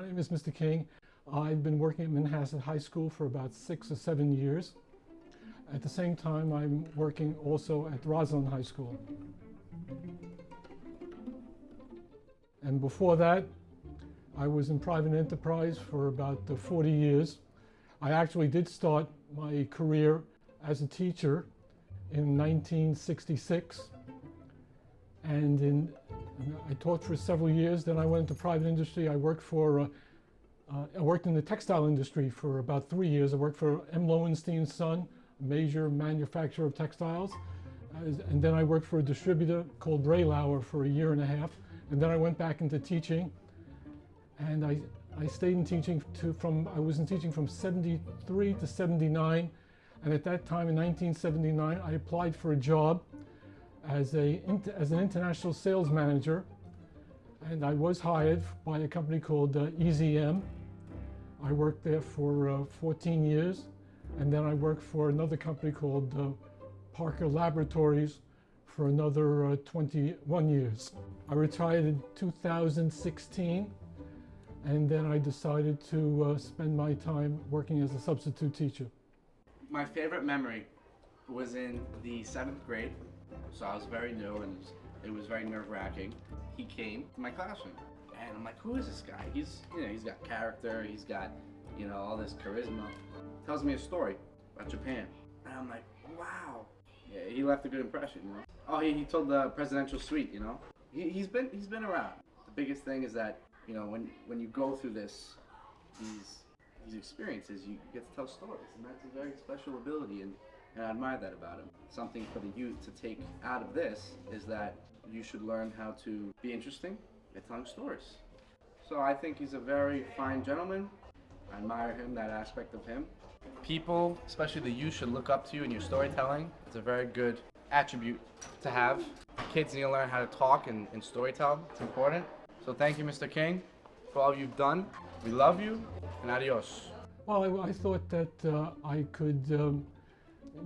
My name is Mr. King. I've been working at Manhasset High School for about 6 or 7 years. At the same time, I'm working also at Roslyn High School. And before that, I was in private enterprise for about 40 years. I actually did start my career as a teacher in 1966. And I taught for several years. Then I went into private industry. I worked in the textile industry for about 3 years. I worked for M. Lowenstein Son, a major manufacturer of textiles. And then I worked for a distributor called Braylauer for 1.5 years. And then I went back into teaching. And I stayed in teaching I was in teaching from 73 to 79. And at that time in 1979, I applied for a job as an international sales manager, and I was hired by a company called EZM. I worked there for 14 years, and then I worked for another company called Parker Laboratories for another 21 years. I retired in 2016, and then I decided to spend my time working as a substitute teacher. My favorite memory was in the 7th grade. So I was very new and it was very nerve-wracking. He came to my classroom and I'm like, who is this guy? He's got character, he's got, all this charisma. Tells me a story about Japan. And I'm like, wow. Yeah, he left a good impression, Oh, he told the presidential suite, He's been around. The biggest thing is that, when you go through these experiences, you get to tell stories, and that's a very special ability, and I admire that about him. Something for the youth to take out of this is that you should learn how to be interesting at telling stories. So I think he's a very fine gentleman. I admire him, that aspect of him. People, especially the youth, should look up to you in your storytelling. It's a very good attribute to have. Kids need to learn how to talk and storytell. It's important. So thank you, Mr. King, for all you've done. We love you, and adios. Well, I thought that I could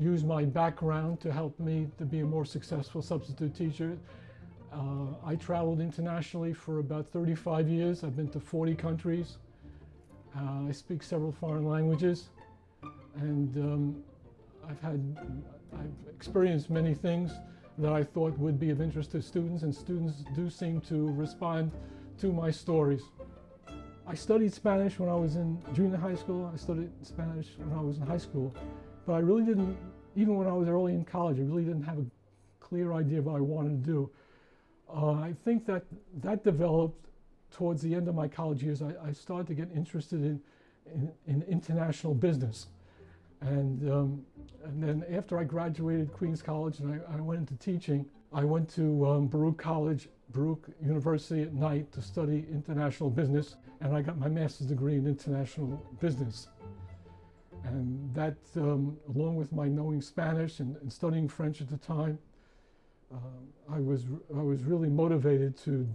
use my background to help me to be a more successful substitute teacher. I traveled internationally for about 35 years. I've been to 40 countries. I speak several foreign languages, and I've experienced many things that I thought would be of interest to students, and students do seem to respond to my stories. I studied Spanish when I was in junior high school. I studied Spanish when I was in high school. But I really didn't, even when I was early in college, I really didn't have a clear idea of what I wanted to do. I think that developed towards the end of my college years. I started to get interested in international business. And then after I graduated Queens College and I went into teaching, I went to Baruch University at night to study international business, and I got my master's degree in international business. And that, along with my knowing Spanish and studying French at the time, I was really motivated to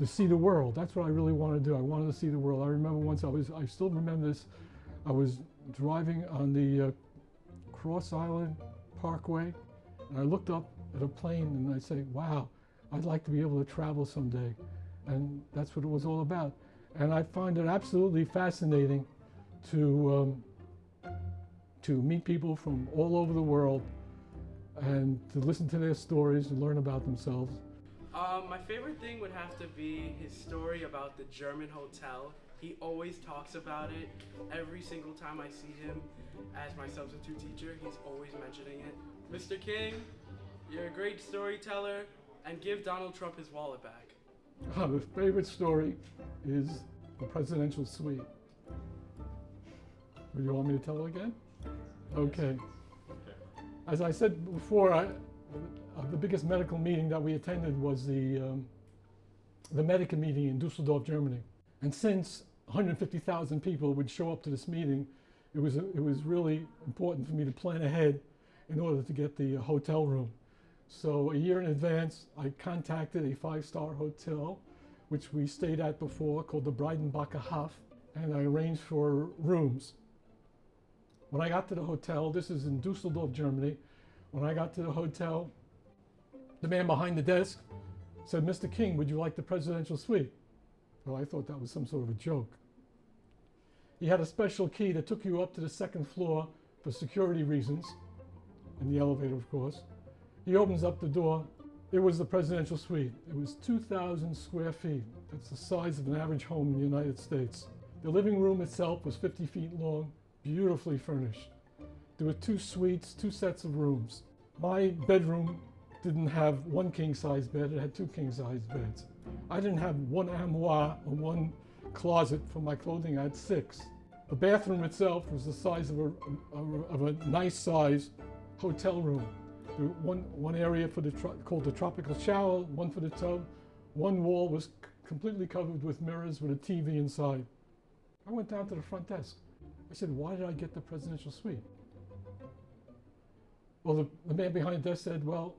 see the world. That's what I really wanted to do. I wanted to see the world. I remember once I still remember this, I was driving on the Cross Island Parkway, and I looked up at a plane and I say, wow, I'd like to be able to travel someday. And that's what it was all about. And I find it absolutely fascinating to meet people from all over the world and to listen to their stories and learn about themselves. My favorite thing would have to be his story about the German hotel. He always talks about it. Every single time I see him as my substitute teacher, he's always mentioning it. Mr. King, you're a great storyteller, and give Donald Trump his wallet back. The favorite story is the presidential suite. Would you want me to tell it again? Okay. As I said before, the biggest medical meeting that we attended was the Medica meeting in Dusseldorf, Germany. And since 150,000 people would show up to this meeting, it was really important for me to plan ahead in order to get the hotel room. So a year in advance, I contacted a 5-star hotel, which we stayed at before, called the Breidenbacher Hof, and I arranged for rooms. When I got to the hotel, this is in Dusseldorf, Germany, when I got to the hotel, the man behind the desk said, "Mr. King, would you like the presidential suite?" Well, I thought that was some sort of a joke. He had a special key that took you up to the second floor for security reasons, in the elevator, of course. He opens up the door. It was the presidential suite. It was 2,000 square feet. That's the size of an average home in the United States. The living room itself was 50 feet long, beautifully furnished. There were 2 suites, 2 sets of rooms. My bedroom didn't have 1 king-size bed, it had 2 king-size beds. I didn't have 1 armoire or 1 closet for my clothing, I had 6. The bathroom itself was the size of a nice size hotel room. There was one area for called the tropical shower, 1 for the tub. 1 wall was completely covered with mirrors with a TV inside. I went down to the front desk. I said, why did I get the presidential suite? Well, the man behind the desk said, well,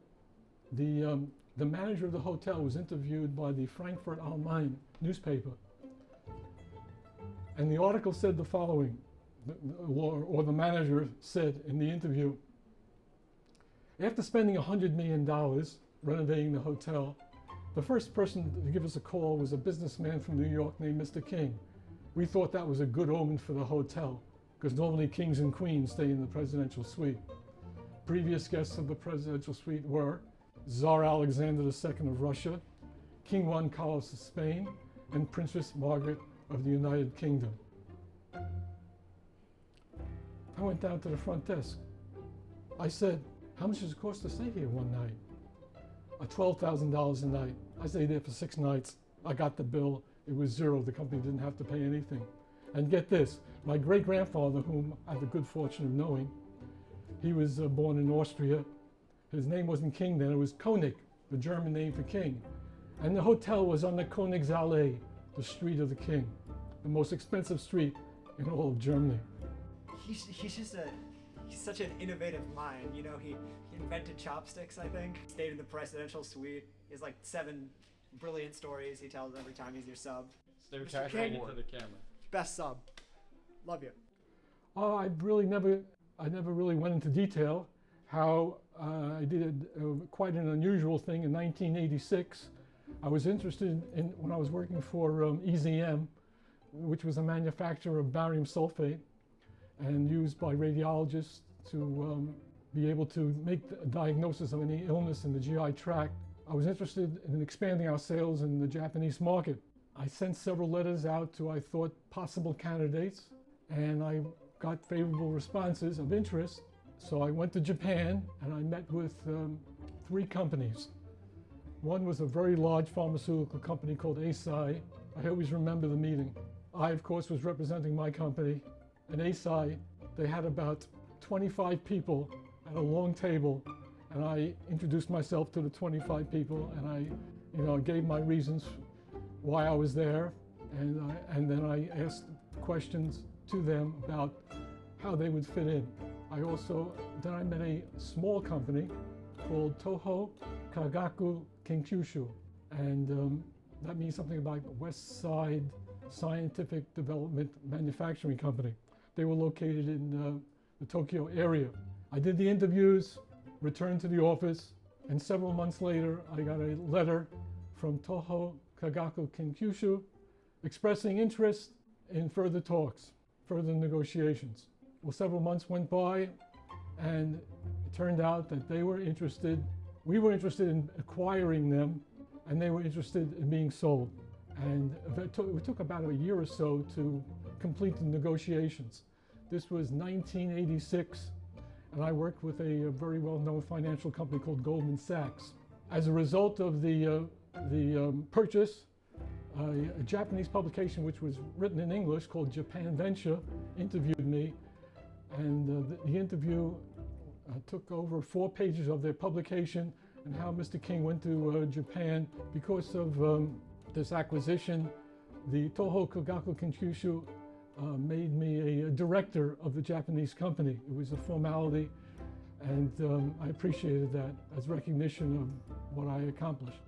the manager of the hotel was interviewed by the Frankfurt Allgemeine newspaper. And the article said the following, or the manager said in the interview, after spending $100 million renovating the hotel, the first person to give us a call was a businessman from New York named Mr. King. We thought that was a good omen for the hotel, because normally kings and queens stay in the presidential suite. Previous guests of the presidential suite were Tsar Alexander II of Russia, King Juan Carlos of Spain, and Princess Margaret of the United Kingdom. I went down to the front desk. I said, how much does it cost to stay here one night? $12,000 a night. I stayed there for 6 nights. I got the bill. It was 0. The company didn't have to pay anything. And get this, my great-grandfather, whom I have the good fortune of knowing, he was born in Austria. His name wasn't King then, it was König, the German name for king. And the hotel was on the Königsallee, the street of the king, the most expensive street in all of Germany. He's such an innovative mind. You know, he invented chopsticks, I think. Stayed in the presidential suite. He has like 7 brilliant stories he tells every time he's your sub. They're Mr. King, to the camera. best sub. Love you. Oh, I never really went into detail how I did quite an unusual thing in 1986. I was interested in, when I was working for EZM, which was a manufacturer of barium sulfate and used by radiologists to be able to make a diagnosis of any illness in the GI tract. I was interested in expanding our sales in the Japanese market. I sent several letters out to, I thought, possible candidates, and I got favorable responses of interest. So I went to Japan and I met with 3 companies. One was a very large pharmaceutical company called Eisai. I always remember the meeting. I, of course, was representing my company. And Eisai, they had about 25 people at a long table, and I introduced myself to the 25 people, and I gave my reasons why I was there, and then I asked questions to them about how they would fit in. Then I met a small company called Toho Kagaku Kenkyushu, and that means something like West Side Scientific Development Manufacturing Company. They were located in the Tokyo area. I did the interviews, returned to the office, and several months later I got a letter from Toho Kagaku Kenkyushu expressing interest in further talks, further negotiations. Well, several months went by, and it turned out that they were interested, we were interested in acquiring them, and they were interested in being sold. And it took about a year or so to complete the negotiations. This was 1986, and I worked with a very well-known financial company called Goldman Sachs. As a result of the purchase, a Japanese publication which was written in English called Japan Venture interviewed me, and the interview took over 4 pages of their publication and how Mr. King went to Japan. Because of this acquisition, the Toho Kagaku Kenkyushu made me a director of the Japanese company. It was a formality, and I appreciated that as recognition of what I accomplished.